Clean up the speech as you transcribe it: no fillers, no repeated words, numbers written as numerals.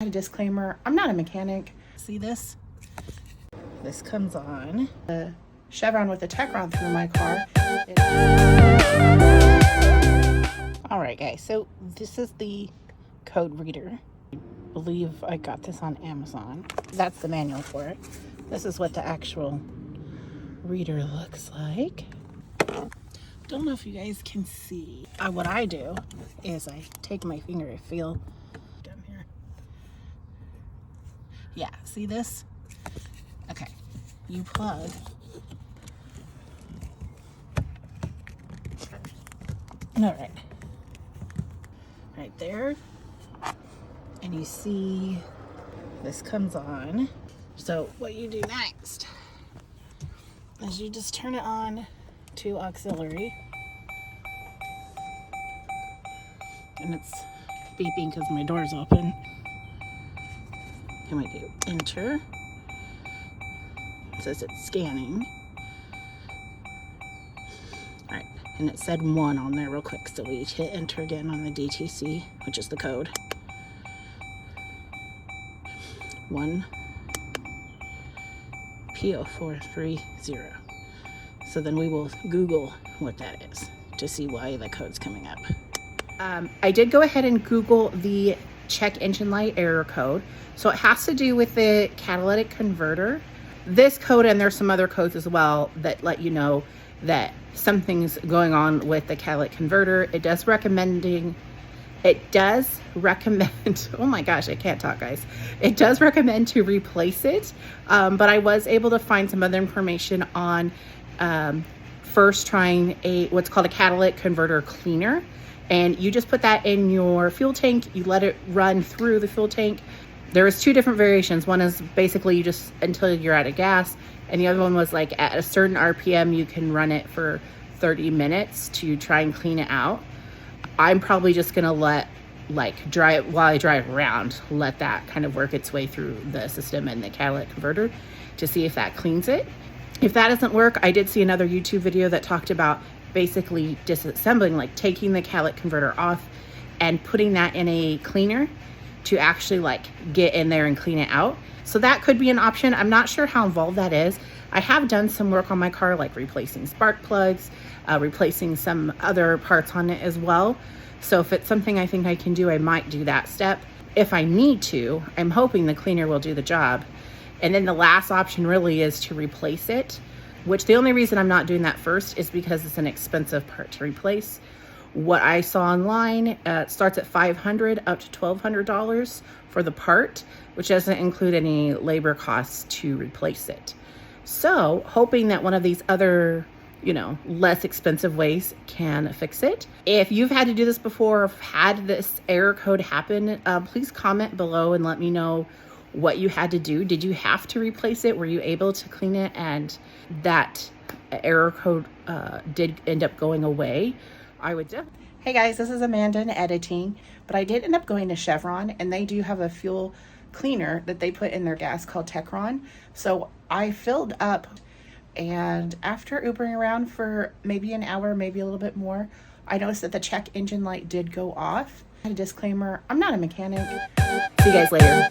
A disclaimer, I'm not a mechanic. See this? This comes on. The Chevron with the Chevron through my car. All right, guys, so this is the code reader. I believe I got this on Amazon. That's the manual for it. This is what the actual reader looks like. Don't know if you guys can see. What I do is I take my finger, I feel down here. Yeah, see this? Okay, you plug. All right there. And you see this comes on. So what you do next is you just turn it on to auxiliary. And it's beeping because my door's open. And we do enter. It says it's scanning. All right, and it said 1 on there real quick. So we hit enter again on the DTC, which is the code. 1 p0430. So then we will Google what that is to see why the code's coming up. I did go ahead and Google the check engine light error code. So it has to do with the catalytic converter. This code, and there's some other codes as well that let you know that something's going on with the catalytic converter. It does recommend, oh my gosh, I can't talk, guys. It does recommend to replace it. But I was able to find some other information on first trying what's called a catalytic converter cleaner. And you just put that in your fuel tank. You let it run through the fuel tank. There is 2 different variations. One is basically you just until you're out of gas. And the other one was like at a certain RPM, you can run it for 30 minutes to try and clean it out. I'm probably just gonna let while I drive around, let that kind of work its way through the system and the catalytic converter to see if that cleans it. If that doesn't work, I did see another YouTube video that talked about basically disassembling, like taking the catalytic converter off and putting that in a cleaner to actually like get in there and clean it out. So that could be an option. I'm not sure how involved that is. I have done some work on my car, like replacing spark plugs, replacing some other parts on it as well. So if it's something I think I can do, I might do that step. If I need to, I'm hoping the cleaner will do the job. And then the last option really is to replace it, which the only reason I'm not doing that first is because it's an expensive part to replace. What I saw online, it starts at $500 up to $1,200 for the part, which doesn't include any labor costs to replace it. So hoping that one of these other, less expensive ways can fix it. If you've had to do this before, or had this error code happen, please comment below and let me know what you had to do. Did you have to replace it? Were you able to clean it and that error code did end up going away? I would definitely. Hey guys, this is Amanda in editing, but I did end up going to Chevron, and they do have a fuel cleaner that they put in their gas called Chevron. So I filled up, and after Ubering around for maybe an hour, maybe a little bit more, I noticed that the check engine light did go off. A disclaimer, I'm not a mechanic. See you guys later.